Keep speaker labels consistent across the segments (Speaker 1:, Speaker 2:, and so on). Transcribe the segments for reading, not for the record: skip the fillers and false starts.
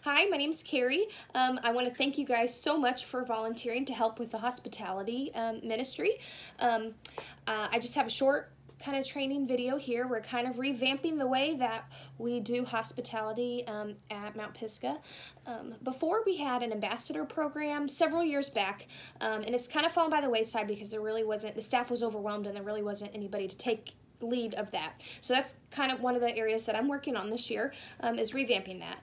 Speaker 1: Hi, my name's Carrie. I want to thank you guys so much for volunteering to help with the hospitality ministry. I just have a short kind of training video here. We're kind of revamping the way that we do hospitality at Mount Pisgah. Before we had an ambassador program several years back, and it's kind of fallen by the wayside because the staff was overwhelmed and there really wasn't anybody to take lead of that. So that's kind of one of the areas that I'm working on this year, is revamping that.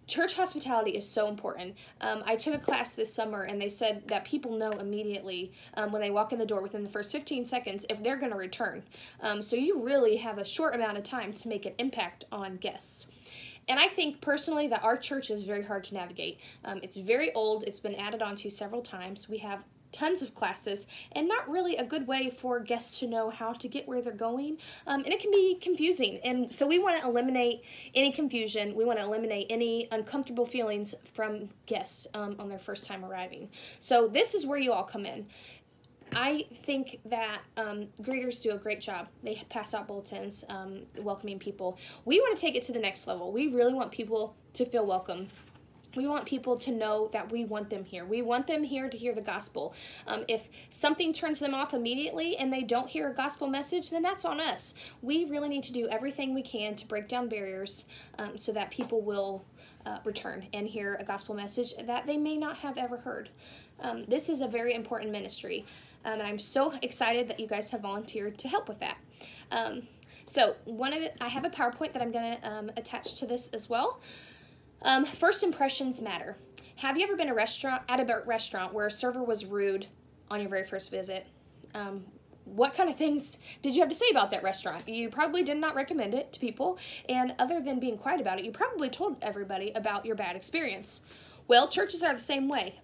Speaker 1: Church hospitality is so important. I took a class this summer and they said that people know immediately when they walk in the door within the first 15 seconds if they're going to return. So you really have a short amount of time to make an impact on guests. And I think personally that our church is very hard to navigate. It's very old. It's been added onto several times. We have tons of classes and not really a good way for guests to know how to get where they're going, and it can be confusing, and so we want to eliminate any confusion. We want to eliminate any uncomfortable feelings from guests on their first time arriving. So this is where you all come in. I think that greeters do a great job. They pass out bulletins welcoming people. We want to take it to the next level. We really want people to feel welcome. We want people to know that we want them here. We want them here to hear the gospel. If something turns them off immediately and they don't hear a gospel message, then that's on us. We really need to do everything we can to break down barriers so that people will return and hear a gospel message that they may not have ever heard. This is a very important ministry, and I'm so excited that you guys have volunteered to help with that. So I have a PowerPoint that I'm going to attach to this as well. First impressions matter. Have you ever been at a restaurant where a server was rude on your very first visit? What kind of things did you have to say about that restaurant? You probably did not recommend it to people, and other than being quiet about it, you probably told everybody about your bad experience. Well, churches are the same way.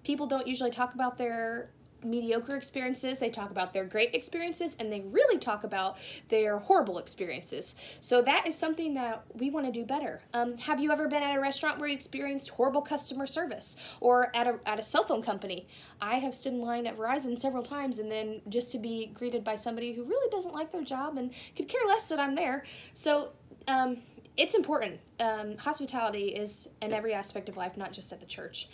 Speaker 1: People don't usually talk about their mediocre experiences. They talk about their great experiences, and they really talk about their horrible experiences. So that is something that we want to do better. Have you ever been at a restaurant where you experienced horrible customer service, or at a cell phone company? I have stood in line at Verizon several times, and then just to be greeted by somebody who really doesn't like their job and could care less that I'm there. So it's important. Hospitality is in every aspect of life, not just at the church.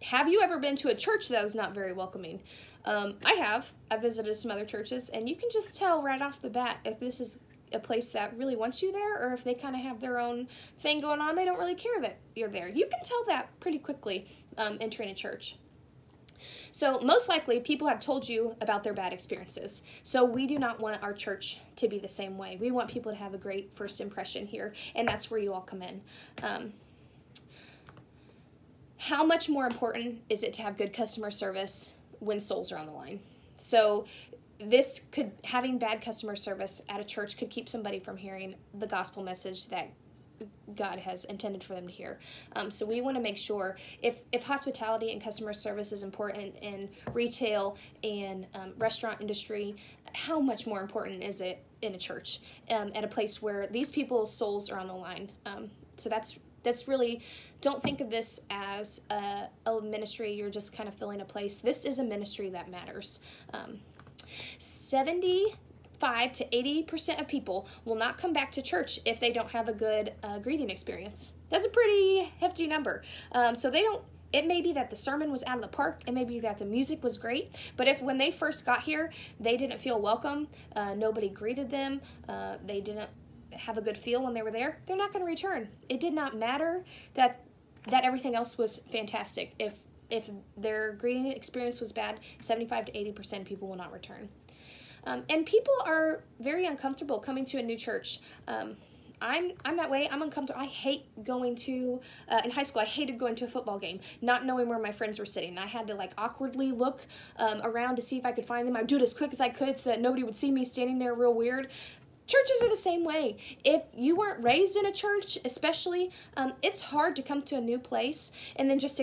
Speaker 1: Have you ever been to a church that was not very welcoming? I have. I visited some other churches, and you can just tell right off the bat if this is a place that really wants you there, or if they kind of have their own thing going on. They don't really care that you're there. You can tell that pretty quickly entering a church. So most likely, people have told you about their bad experiences. So we do not want our church to be the same way. We want people to have a great first impression here, and that's where you all come in. How much more important is it to have good customer service when souls are on the line? So having bad customer service at a church could keep somebody from hearing the gospel message that God has intended for them to hear. So we want to make sure, if hospitality and customer service is important in retail and restaurant industry, how much more important is it in a church, at a place where these people's souls are on the line? So that's really, don't think of this as a ministry you're just kind of filling a place. This is a ministry that matters. 75 to 80% of people will not come back to church if they don't have a good greeting experience. That's a pretty hefty number. It may be that the sermon was out of the park, it may be that the music was great, but if when they first got here, they didn't feel welcome, nobody greeted them, they didn't have a good feel when they were there, they're not going to return. It did not matter that everything else was fantastic. If their greeting experience was bad, 75 to 80% of people will not return. And people are very uncomfortable coming to a new church. I'm that way. I'm uncomfortable. I hate going to, in high school, I hated going to a football game, not knowing where my friends were sitting. I had to awkwardly look around to see if I could find them. I'd do it as quick as I could so that nobody would see me standing there real weird. Churches are the same way. If you weren't raised in a church, especially, it's hard to come to a new place and then just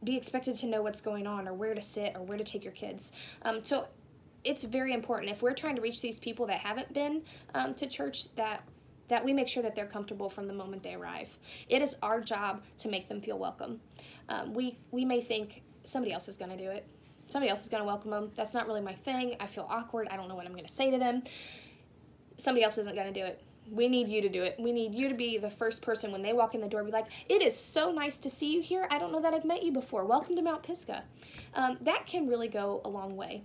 Speaker 1: be expected to know what's going on or where to sit or where to take your kids. So it's very important, if we're trying to reach these people that haven't been to church, that we make sure that they're comfortable from the moment they arrive. It is our job to make them feel welcome. We may think somebody else is going to do it. Somebody else is going to welcome them. That's not really my thing. I feel awkward. I don't know what I'm going to say to them. Somebody else isn't going to do it. We need you to do it. We need you to be the first person when they walk in the door, be like, it is so nice to see you here. I don't know that I've met you before. Welcome to Mount Pisgah. That can really go a long way.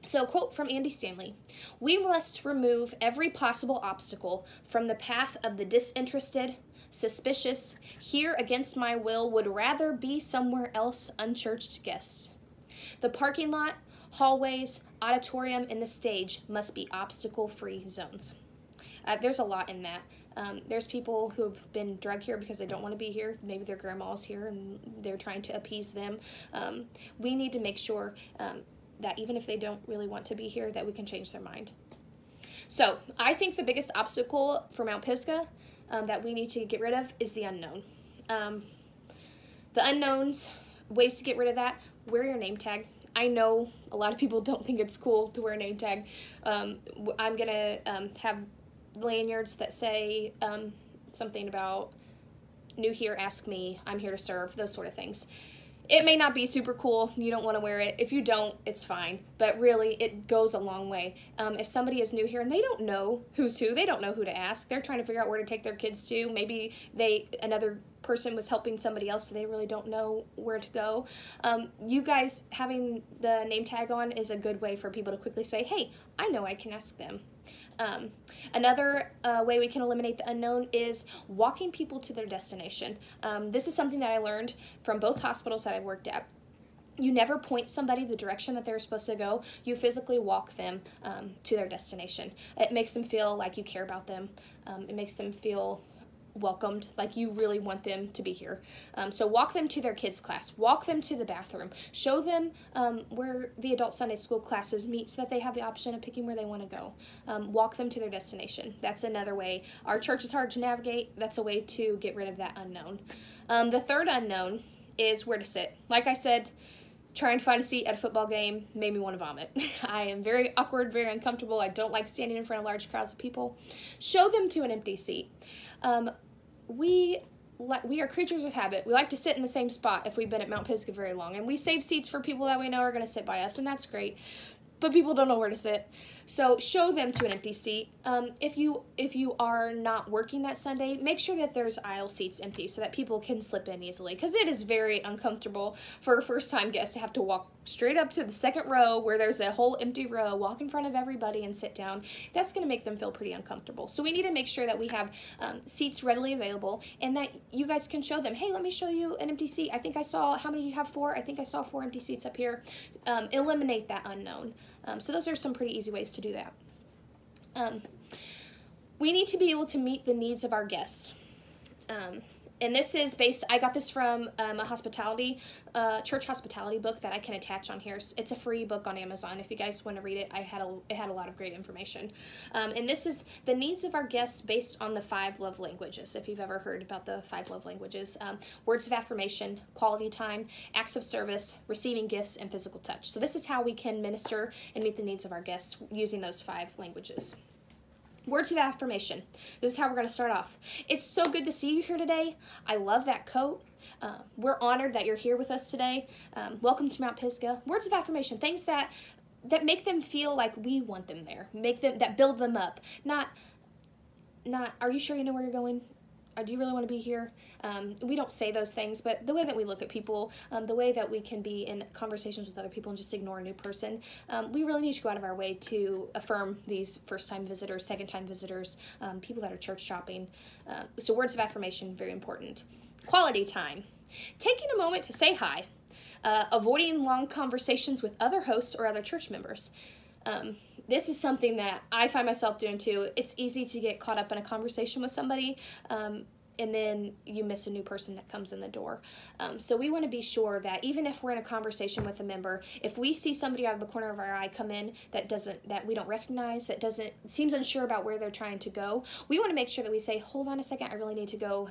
Speaker 1: So, quote from Andy Stanley, "We must remove every possible obstacle from the path of the disinterested, suspicious, here against my will, would rather be somewhere else unchurched guests. The parking lot, hallways, auditorium, and the stage must be obstacle-free zones." There's a lot in that. There's people who have been drugged here because they don't want to be here. Maybe their grandma's here and they're trying to appease them. We need to make sure that even if they don't really want to be here, that we can change their mind. So I think the biggest obstacle for Mount Pisgah that we need to get rid of is the unknown. The unknowns, ways to get rid of that, wear your name tag. I know a lot of people don't think it's cool to wear a name tag. I'm going to have lanyards that say something about new here, ask me, I'm here to serve, those sort of things. It may not be super cool. You don't want to wear it. If you don't, it's fine. But really, it goes a long way. If somebody is new here and they don't know who's who, they don't know who to ask. They're trying to figure out where to take their kids to. Maybe another person was helping somebody else, so they really don't know where to go. You guys having the name tag on is a good way for people to quickly say, hey, I know I can ask them. Another way we can eliminate the unknown is walking people to their destination. This is something that I learned from both hospitals that I've worked at. You never point somebody the direction that they're supposed to go. You physically walk them to their destination. It makes them feel like you care about them. It makes them feel welcomed, like you really want them to be here. So walk them to their kids' class, walk them to the bathroom, show them where the adult Sunday school classes meet so that they have the option of picking where they want to go. Walk them to their destination. That's another way. Our church is hard to navigate. That's a way to get rid of that unknown. The third unknown is where to sit. Like I said, trying to find a seat at a football game made me want to vomit. I am very awkward, very uncomfortable. I don't like standing in front of large crowds of people. Show them to an empty seat. We are creatures of habit. We like to sit in the same spot if we've been at Mount Pisgah very long, and we save seats for people that we know are going to sit by us, and that's great. But people don't know where to sit. So show them to an empty seat. If you are not working that Sunday, make sure that there's aisle seats empty so that people can slip in easily, because it is very uncomfortable for a first-time guest to have to walk straight up to the second row where there's a whole empty row, walk in front of everybody and sit down. That's going to make them feel pretty uncomfortable. So we need to make sure that we have seats readily available and that you guys can show them, hey, let me show you an empty seat. I think I saw, how many do you have? 4? I think I saw 4 empty seats up here. Eliminate that unknown. So those are some pretty easy ways to do that. We need to be able to meet the needs of our guests. And this is based, I got this from a hospitality, church hospitality book that I can attach on here. It's a free book on Amazon. If you guys want to read it, it had a lot of great information. And this is the needs of our guests based on the 5 love languages. If you've ever heard about the 5 love languages, words of affirmation, quality time, acts of service, receiving gifts, and physical touch. So this is how we can minister and meet the needs of our guests using those 5 languages. Words of affirmation. This is how we're going to start off. It's so good to see you here today. I love that coat. We're honored that you're here with us today. Welcome to Mount Pisgah. Words of affirmation. Things that make them feel like we want them there. That build them up. Not, are you sure you know where you're going? Or do you really want to be here? We don't say those things, but the way that we look at people, the way that we can be in conversations with other people and just ignore a new person, we really need to go out of our way to affirm these first-time visitors, second-time visitors, people that are church shopping. So words of affirmation, very important. Quality time. Taking a moment to say hi. Avoiding long conversations with other hosts or other church members. This is something that I find myself doing too. It's easy to get caught up in a conversation with somebody, and then you miss a new person that comes in the door. So we want to be sure that even if we're in a conversation with a member, if we see somebody out of the corner of our eye come in that we don't recognize, that seems unsure about where they're trying to go, we want to make sure that we say, hold on a second, I really need to go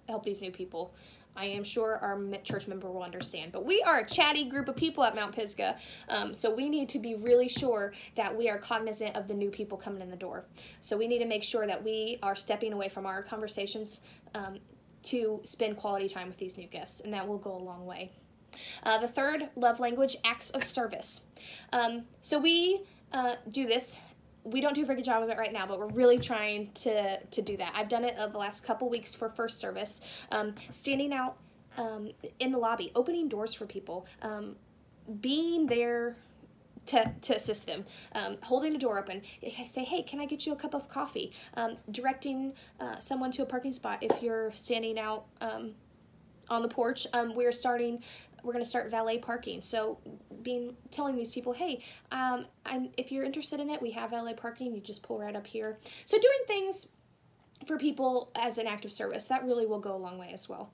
Speaker 1: help these new people. I am sure our church member will understand. But we are a chatty group of people at Mount Pisgah, so we need to be really sure that we are cognizant of the new people coming in the door. So we need to make sure that we are stepping away from our conversations to spend quality time with these new guests, and that will go a long way. The third love language, acts of service. So we do this we don't do a very good job of it right now, but we're really trying to do that. I've done it the last couple weeks for first service, standing out in the lobby, opening doors for people, being there to assist them, holding a door open, say, hey, can I get you a cup of coffee? Directing someone to a parking spot if you're standing out on the porch. We're going to start valet parking. So telling these people, hey, if you're interested in it, we have valet parking. You just pull right up here. So doing things for people as an act of service, that really will go a long way as well.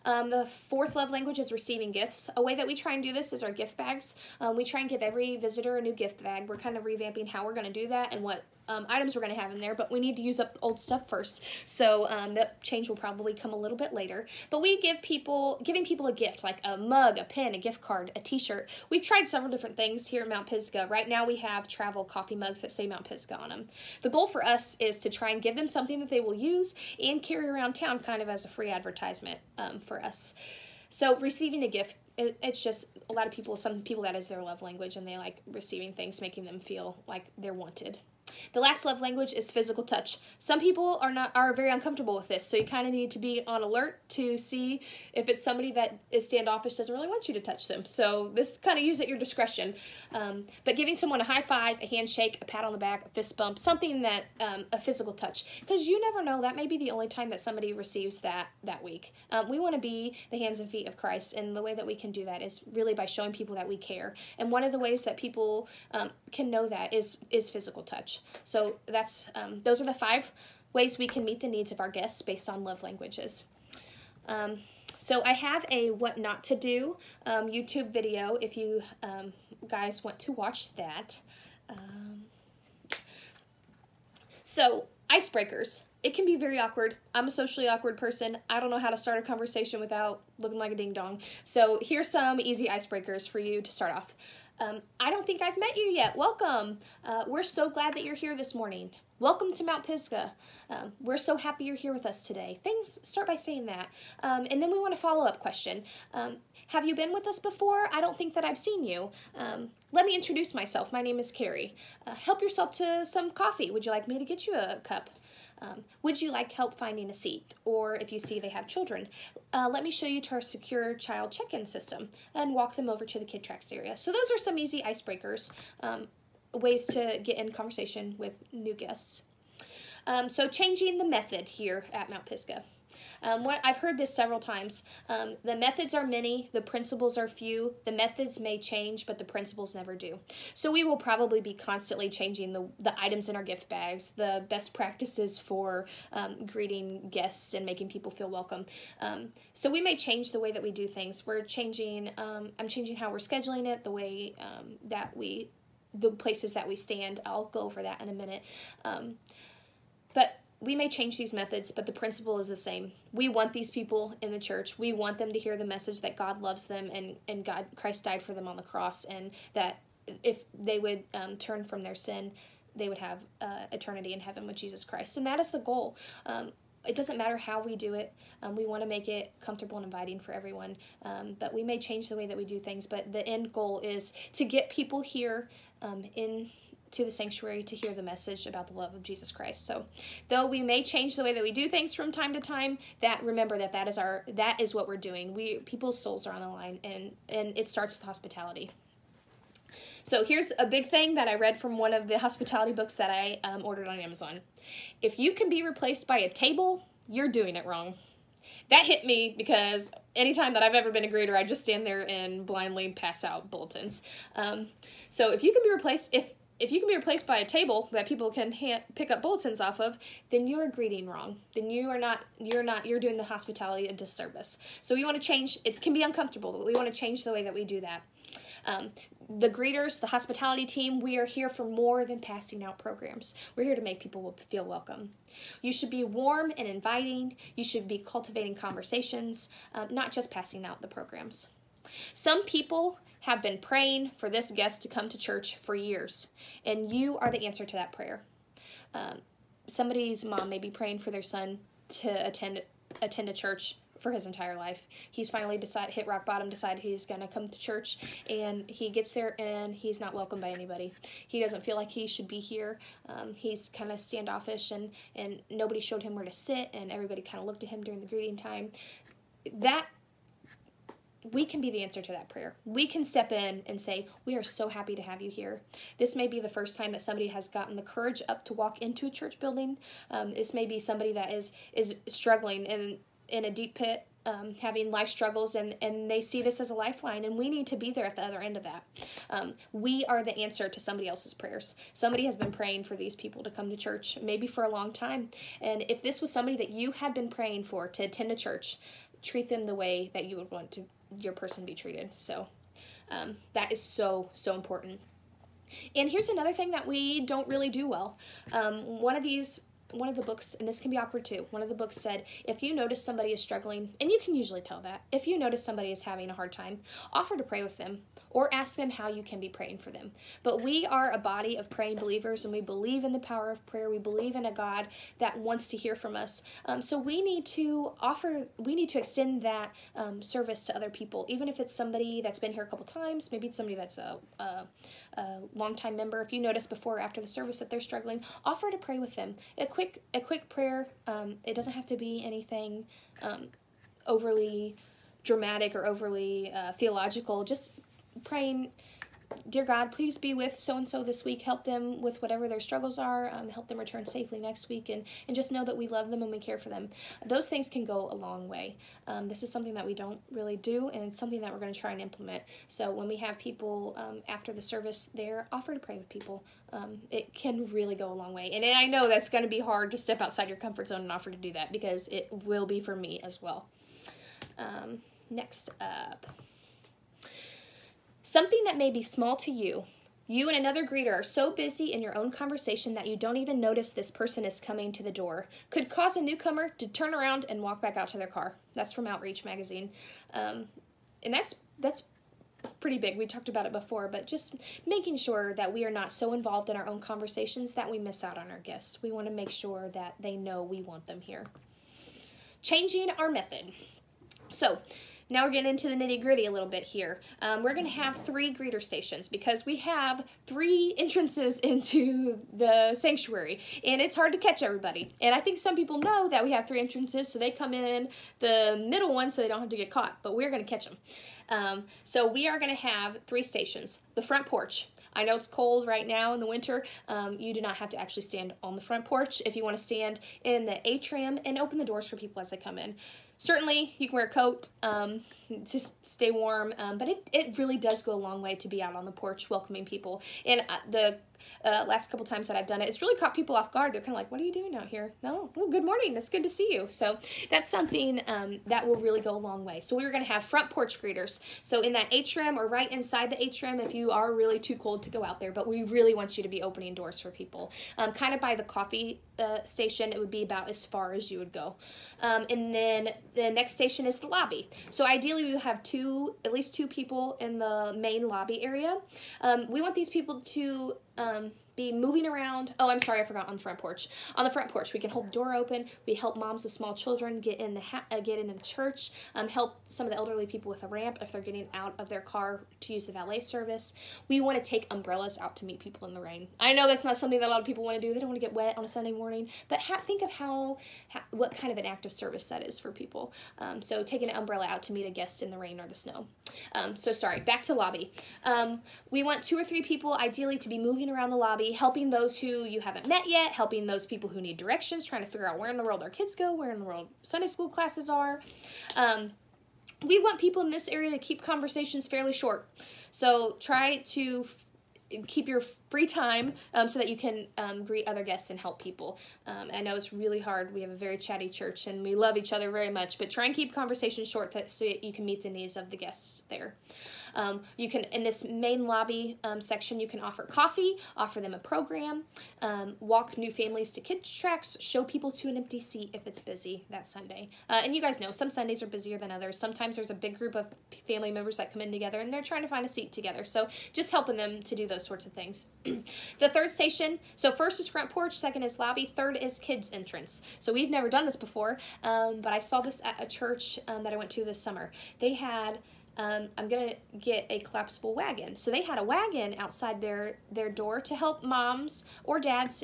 Speaker 1: The fourth love language is receiving gifts. A way that we try and do this is our gift bags. We try and give every visitor a new gift bag. We're kind of revamping how we're going to do that and what items we're going to have in there, but we need to use up the old stuff first. So that change will probably come a little bit later. But we giving people a gift, like a mug, a pen, a gift card, a t-shirt. We've tried several different things here at Mount Pisgah. Right now we have travel coffee mugs that say Mount Pisgah on them. The goal for us is to try and give them something that they will use and carry around town kind of as a free advertisement for us. So receiving a gift, it's just a lot of people, some people that is their love language, and they like receiving things, making them feel like they're wanted. The last love language is physical touch. Some people are very uncomfortable with this, so you kind of need to be on alert to see if it's somebody that is standoffish, doesn't really want you to touch them. So this kind of use at your discretion. But giving someone a high five, a handshake, a pat on the back, a fist bump, something that a physical touch, because you never know, that may be the only time that somebody receives that week. We want to be the hands and feet of Christ, and the way that we can do that is really by showing people that we care. And one of the ways that people can know that is physical touch. So those are the 5 ways we can meet the needs of our guests based on love languages. So I have a what not to do YouTube video if you guys want to watch that. So icebreakers. It can be very awkward. I'm a socially awkward person. I don't know how to start a conversation without looking like a ding-dong. So here's some easy icebreakers for you to start off. I don't think I've met you yet. Welcome. We're so glad that you're here this morning. Welcome to Mount Pisgah. We're so happy you're here with us today. Start by saying that. And then we want a follow-up question. Have you been with us before? I don't think that I've seen you. Let me introduce myself. My name is Carrie. Help yourself to some coffee. Would you like me to get you a cup? Would you like help finding a seat? Or if you see they have children, let me show you to our secure child check-in system and walk them over to the Kid Tracks area. So those are some easy icebreakers, ways to get in conversation with new guests. So changing the method here at Mount Pisgah. I've heard this several times. The methods are many, the principles are few. The methods may change, but the principles never do. So we will probably be constantly changing the items in our gift bags, the best practices for greeting guests and making people feel welcome. So we may change the way that we do things. I'm changing how we're scheduling it, the way the places that we stand. I'll go over that in a minute. But we may change these methods, but the principle is the same. We want these people in the church. We want them to hear the message that God loves them and Christ died for them on the cross, and that if they would turn from their sin, they would have eternity in heaven with Jesus Christ. And that is the goal. It doesn't matter how we do it. We want to make it comfortable and inviting for everyone. But we may change the way that we do things, but the end goal is to get people here to the sanctuary to hear the message about the love of Jesus Christ. So though we may change the way that we do things from time to time, remember that is what we're doing. People's souls are on the line, and it starts with hospitality. So here's a big thing that I read from one of the hospitality books that I ordered on Amazon. If you can be replaced by a table, you're doing it wrong. That hit me because anytime that I've ever been a greeter, I just stand there and blindly pass out bulletins. So if you can be replaced, if you can be replaced by a table that people can pick up bulletins off of, then you're greeting wrong. Then you're doing the hospitality a disservice. So we want to change. It can be uncomfortable, but we want to change the way that we do that. The greeters, the hospitality team, we are here for more than passing out programs. We're here to make people feel welcome. You should be warm and inviting. You should be cultivating conversations, not just passing out the programs. Some people have been praying for this guest to come to church for years, and you are the answer to that prayer. Somebody's mom may be praying for their son to attend a church for his entire life. He's finally hit rock bottom, decided he's going to come to church, and he gets there and he's not welcomed by anybody. He doesn't feel like he should be here. He's kind of standoffish, and nobody showed him where to sit, and everybody kind of looked at him during the greeting time. We can be the answer to that prayer. We can step in and say, we are so happy to have you here. This may be the first time that somebody has gotten the courage up to walk into a church building. This may be somebody that is struggling in a deep pit, having life struggles, and they see this as a lifeline, and we need to be there at the other end of that. We are the answer to somebody else's prayers. Somebody has been praying for these people to come to church, maybe for a long time, and if this was somebody that you had been praying for to attend a church, treat them the way that you would want your person be treated. So that is so important. And here's another thing that we don't really do well. One of the books, and this can be awkward too, one of the books said, if you notice somebody is struggling, and you can usually tell that, if you notice somebody is having a hard time, offer to pray with them, or ask them how you can be praying for them. But we are a body of praying believers, and we believe in the power of prayer. We believe in a God that wants to hear from us. So we need to extend that service to other people, even if it's somebody that's been here a couple times, maybe it's somebody that's a long-time member. If you notice before or after the service that they're struggling, offer to pray with them. A quick prayer. It doesn't have to be anything overly dramatic or overly theological. Just praying, dear God, please be with so-and-so this week. Help them with whatever their struggles are. Help them return safely next week, and just know that we love them and we care for them. Those things can go a long way. This is something that we don't really do, and it's something that we're going to try and implement. So when we have people after the service there, offer to pray with people. It can really go a long way. And I know that's going to be hard to step outside your comfort zone and offer to do that, because it will be for me as well. Next up. Something that may be small to you. You and another greeter are so busy in your own conversation that you don't even notice this person is coming to the door. Could cause a newcomer to turn around and walk back out to their car. That's from Outreach magazine. And that's pretty big. We talked about it before, but just making sure that we are not so involved in our own conversations that we miss out on our guests. We want to make sure that they know we want them here. Changing our method. So, now we're getting into the nitty-gritty a little bit here. We're going to have 3 greeter stations because we have 3 entrances into the sanctuary, and it's hard to catch everybody. And I think some people know that we have 3 entrances, so they come in the middle one so they don't have to get caught, but we're going to catch them. So we are going to have 3 stations. The front porch. I know it's cold right now in the winter. You do not have to actually stand on the front porch. If you want to stand in the atrium and open the doors for people as they come in. Certainly, you can wear a coat, just stay warm, but it really does go a long way to be out on the porch welcoming people. And the last couple times that I've done it, it's really caught people off guard. They're kind of like, what are you doing out here? Oh, well, good morning. It's good to see you. So that's something that will really go a long way. So we're going to have front porch greeters. So in that atrium or right inside the atrium if you are really too cold to go out there, but we really want you to be opening doors for people. Kind of by the coffee station, it would be about as far as you would go. And then the next station is the lobby. So ideally we have at least two people in the main lobby area. We want these people to be moving around. Oh, I'm sorry, I forgot on the front porch. On the front porch, we can hold the door open. We help moms with small children get into the church. Help some of the elderly people with a ramp if they're getting out of their car to use the valet service. We want to take umbrellas out to meet people in the rain. I know that's not something that a lot of people want to do. They don't want to get wet on a Sunday morning, but think of what kind of an act of service that is for people. So taking an umbrella out to meet a guest in the rain or the snow. Back to lobby. We want 2 or 3 people ideally to be moving around the lobby, helping those who you haven't met yet, helping those people who need directions, trying to figure out where in the world their kids go, where in the world Sunday school classes are. We want people in this area to keep conversations fairly short. So try to keep your free time so that you can greet other guests and help people. I know it's really hard. We have a very chatty church and we love each other very much, but try and keep conversations short so you can meet the needs of the guests there. You can, in this main lobby section, you can offer coffee, offer them a program, walk new families to kids tracks, show people to an empty seat if it's busy that Sunday. And you guys know, some Sundays are busier than others. Sometimes there's a big group of family members that come in together and they're trying to find a seat together. So just helping them to do those sorts of things. The third station, so first is front porch, second is lobby, third is kids entrance. So we've never done this before, but I saw this at a church that I went to this summer. They had, I'm going to get a collapsible wagon. So they had a wagon outside their door to help moms or dads,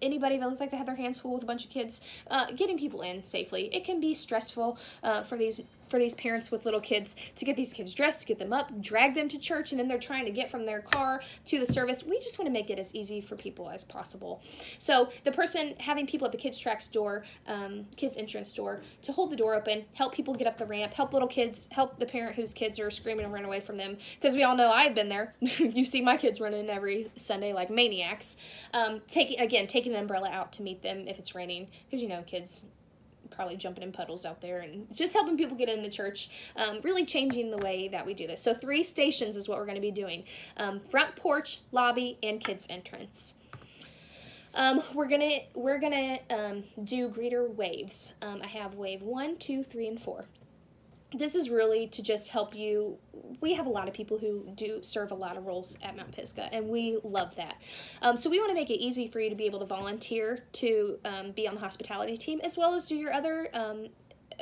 Speaker 1: anybody that looked like they had their hands full with a bunch of kids, getting people in safely. It can be stressful for these parents with little kids to get these kids dressed, to get them up, drag them to church, and then they're trying to get from their car to the service. We just want to make it as easy for people as possible. So the person having people at the kids tracks door, kids entrance door, to hold the door open, help people get up the ramp, help little kids, help the parent whose kids are screaming and run away from them, because we all know I've been there. You see my kids running every Sunday like maniacs. Taking an umbrella out to meet them if it's raining, because you know kids probably jumping in puddles out there, and just helping people get in the church, really changing the way that we do this. So 3 stations is what we're going to be doing: front porch, lobby, and kids entrance. We're gonna do greeter waves. I have wave 1, 2, 3, and 4. This is really to just help you. We have a lot of people who do serve a lot of roles at Mount Pisgah, and we love that. So we want to make it easy for you to be able to volunteer to be on the hospitality team, as well as do your other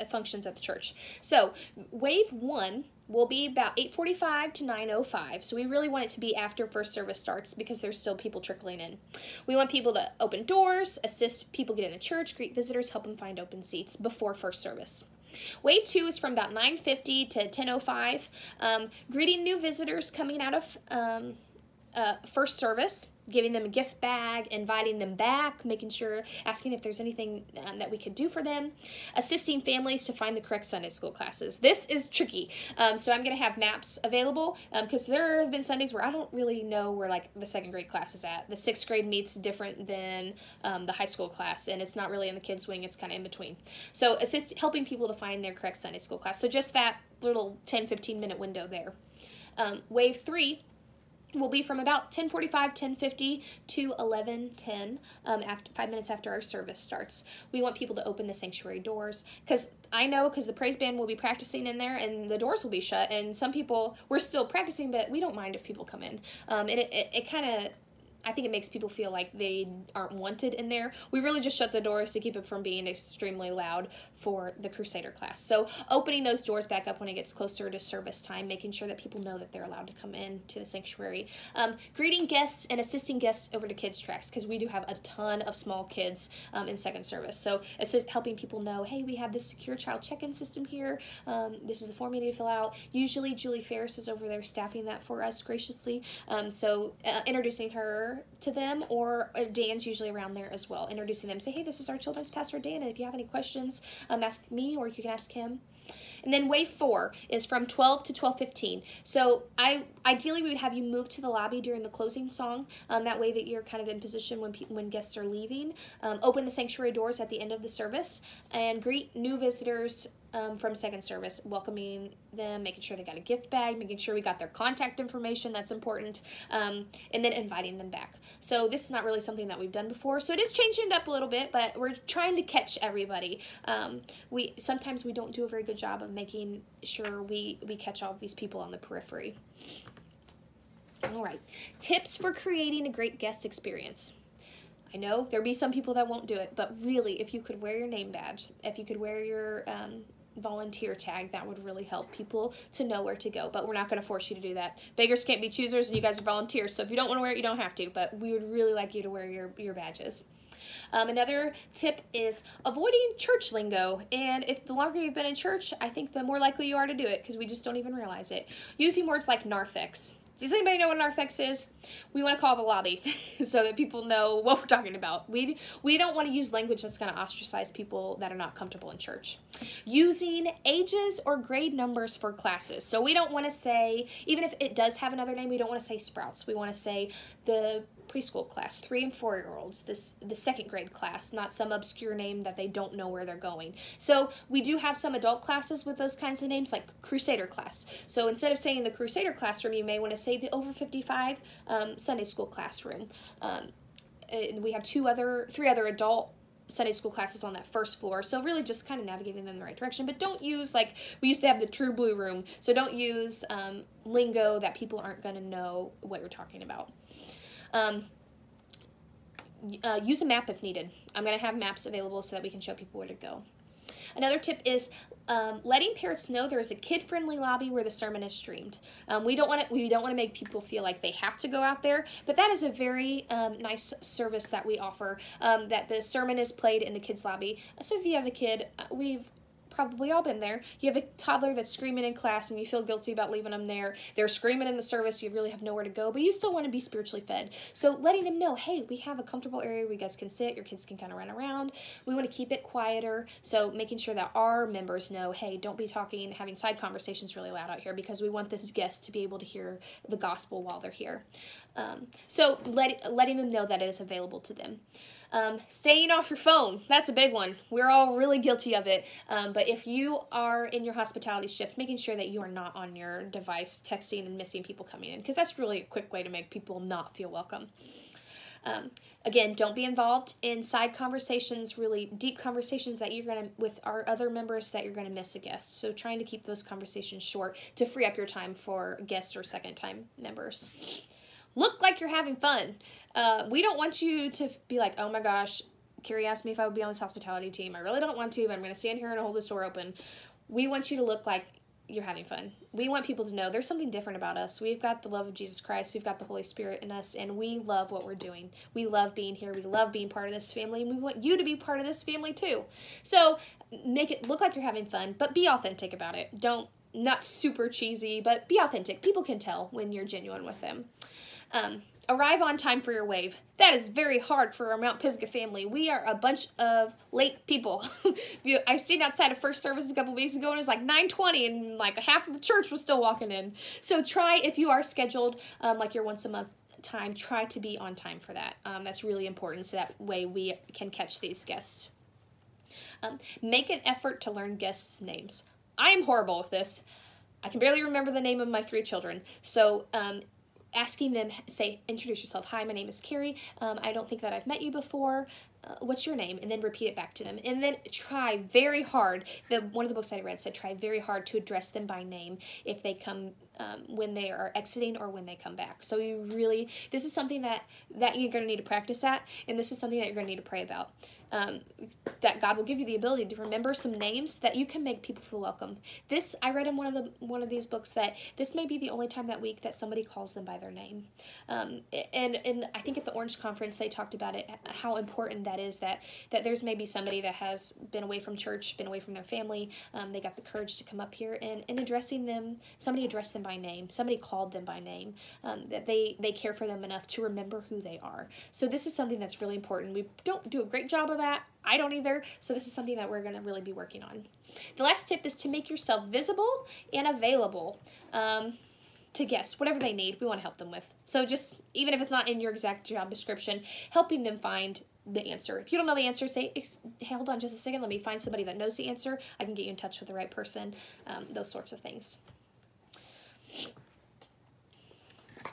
Speaker 1: functions at the church. So wave 1 will be about 8:45 to 9:05. So we really want it to be after first service starts, because there's still people trickling in. We want people to open doors, assist people get in the church, greet visitors, help them find open seats before first service. Wave 2 is from about 9:50 to 10:05, greeting new visitors coming out of first service, giving them a gift bag, inviting them back, asking if there's anything that we could do for them, assisting families to find the correct Sunday school classes. This is tricky, so I'm going to have maps available, because there have been Sundays where I don't really know where like the 2nd grade class is at. The 6th grade meets different than the high school class, and it's not really in the kids wing, it's kind of in between. So helping people to find their correct Sunday school class. So just that little 10-15 minute window there. Wave 3 will be from about 10:45, 10:50 to 11:10, after 5 minutes after our service starts. We want people to open the sanctuary doors, because the praise band will be practicing in there, and the doors will be shut, and some people, we're still practicing, but we don't mind if people come in. And it kind of, I think it makes people feel like they aren't wanted in there. We really just shut the doors to keep it from being extremely loud for the Crusader class. So opening those doors back up when it gets closer to service time, making sure that people know that they're allowed to come in to the sanctuary. Greeting guests and assisting guests over to kids tracks, because we do have a ton of small kids in second service. So helping people know, hey, we have this secure child check-in system here. This is the form you need to fill out. Usually Julie Ferris is over there staffing that for us graciously. So introducing her to them, or Dan's usually around there as well, introducing them, say, hey, this is our children's pastor Dan, and if you have any questions, ask me, or you can ask him. And then wave 4 is from 12 to 12:15. So ideally we would have you move to the lobby during the closing song, that way that you're kind of in position when guests are leaving. Open the sanctuary doors at the end of the service, and greet new visitors from second service, welcoming them, making sure they got a gift bag, making sure we got their contact information, that's important, and then inviting them back. So this is not really something that we've done before, so it is changing it up a little bit, but we're trying to catch everybody. Sometimes we don't do a very good job of making sure we catch all of these people on the periphery. All right, tips for creating a great guest experience. I know there'll be some people that won't do it, but really, if you could wear your name badge, if you could wear your volunteer tag, that would really help people to know where to go. But we're not going to force you to do that. Beggars can't be choosers, and you guys are volunteers, so if you don't want to wear it, you don't have to, but we would really like you to wear your badges. Another tip is avoiding church lingo, and if the longer you've been in church, I think the more likely you are to do it, because we just don't even realize it. Using words like narthex. Does anybody know what narthex is? We want to call the lobby so that people know what we're talking about. We don't want to use language that's going to ostracize people that are not comfortable in church. Using ages or grade numbers for classes. So we don't want to say, even if it does have another name, we don't want to say Sprouts. We want to say the preschool class, 3 and 4-year-olds, the 2nd grade class, not some obscure name that they don't know where they're going. So we do have some adult classes with those kinds of names, like Crusader class. So instead of saying the Crusader classroom, you may want to say the over 55 Sunday school classroom. We have 3 other adult Sunday school classes on that first floor, so really just kind of navigating them in the right direction. But don't use, like, we used to have the True Blue room, so don't use lingo that people aren't going to know what you're talking about. Use a map if needed. I'm going to have maps available so that we can show people where to go. Another tip is letting parents know there is a kid-friendly lobby where the sermon is streamed. We don't want to make people feel like they have to go out there, but that is a very nice service that we offer. That the sermon is played in the kids' lobby. So if you have a kid, we've probably all been there. You have a toddler that's screaming in class and you feel guilty about leaving them there. They're screaming in the service. You really have nowhere to go, but you still want to be spiritually fed. So letting them know, hey, we have a comfortable area where you guys can sit. Your kids can kind of run around. We want to keep it quieter. So making sure that our members know, hey, don't be talking, having side conversations really loud out here because we want this guest to be able to hear the gospel while they're here. So letting them know that it is available to them. Staying off your phone, that's a big one. We're all really guilty of it. But if you are in your hospitality shift, making sure that you are not on your device texting and missing people coming in, because that's really a quick way to make people not feel welcome. Again, don't be involved in side conversations, really deep conversations that you're going to, with our other members, that you're going to miss a guest. So trying to keep those conversations short to free up your time for guests or second-time members. Look like you're having fun. We don't want you to be like, oh my gosh, Carrie asked me if I would be on this hospitality team. I really don't want to, but I'm going to stand here and hold this door open. We want you to look like you're having fun. We want people to know there's something different about us. We've got the love of Jesus Christ. We've got the Holy Spirit in us, and we love what we're doing. We love being here. We love being part of this family, and we want you to be part of this family too. So make it look like you're having fun, but be authentic about it. Not super cheesy, but be authentic. People can tell when you're genuine with them. Arrive on time for your wave. That is very hard for our Mount Pisgah family. We are a bunch of late people. I stayed outside of first service a couple weeks ago and it was like 9:20 and like half of the church was still walking in. So try, if you are scheduled like your once a month time, try to be on time for that. That's really important so that way we can catch these guests. Make an effort to learn guests' names. I am horrible with this. I can barely remember the name of my 3 children. So asking them, say, introduce yourself. Hi, my name is Carrie. I don't think that I've met you before. What's your name? And then repeat it back to them. And then try very hard. One of the books I read said try very hard to address them by name if they come, when they are exiting or when they come back. So this is something that you're going to need to practice at, and this is something that you're going to need to pray about. That God will give you the ability to remember some names that you can make people feel welcome. I read in one of these books that this may be the only time that week that somebody calls them by their name. And I think at the Orange Conference they talked about it, how important that is, that there's maybe somebody that has been away from church, been away from their family. They got the courage to come up here and addressing them. Somebody addressed them by name. Somebody called them by name. That they care for them enough to remember who they are. So this is something that's really important. We don't do a great job of that. I don't either. So this is something that we're going to really be working on. The last tip is to make yourself visible and available to guests, whatever they need. We want to help them with. So just, even if it's not in your exact job description, helping them find the answer. If you don't know the answer, say, hey, hold on just a second. Let me find somebody that knows the answer. I can get you in touch with the right person. Those sorts of things.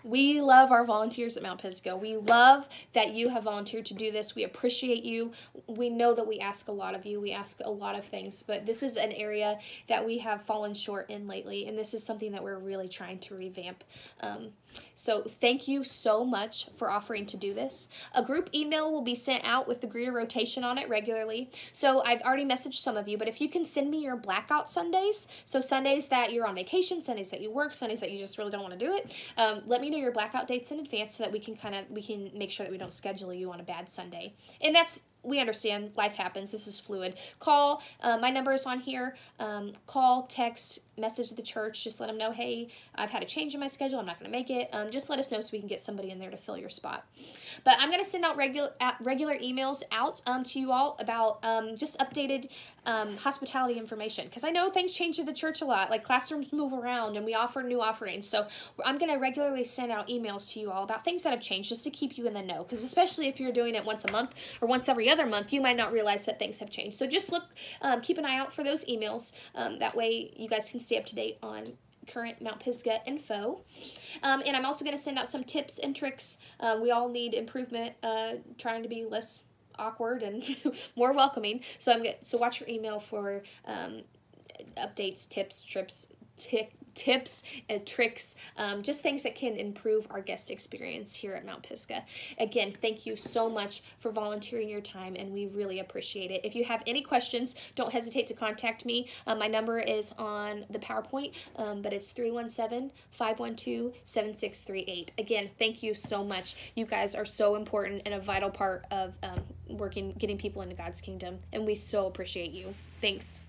Speaker 1: We love our volunteers at Mount Pisgah. We love that you have volunteered to do this. We appreciate you. We know that we ask a lot of you. We ask a lot of things, but this is an area that we have fallen short in lately, and this is something that we're really trying to revamp. So thank you so much for offering to do this. A group email will be sent out with the greeter rotation on it regularly. So I've already messaged some of you, but if you can send me your blackout Sundays, so Sundays that you're on vacation, Sundays that you work, Sundays that you just really don't want to do it, let me know your blackout dates in advance so that we can make sure that we don't schedule you on a bad Sunday. And we understand life happens. This is fluid. Call. My number is on here. Call, text, message the church. Just let them know, hey, I've had a change in my schedule. I'm not going to make it. Just let us know so we can get somebody in there to fill your spot. But I'm going to send out regular emails out to you all about just updated hospitality information, because I know things change at the church a lot. Like classrooms move around and we offer new offerings. So I'm going to regularly send out emails to you all about things that have changed just to keep you in the know, because especially if you're doing it once a month or once every other month, you might not realize that things have changed. So just keep an eye out for those emails. That way you guys can stay up to date on current Mount Pisgah info. And I'm also going to send out some tips and tricks. We all need improvement, trying to be less awkward and more welcoming. So watch your email for updates, tips, tips and tricks, just things that can improve our guest experience here at Mount Pisgah. Again, thank you so much for volunteering your time, and we really appreciate it. If you have any questions, don't hesitate to contact me. My number is on the PowerPoint, but it's 317-512-7638. Again, thank you so much. You guys are so important and a vital part of getting people into God's kingdom, and we so appreciate you. Thanks.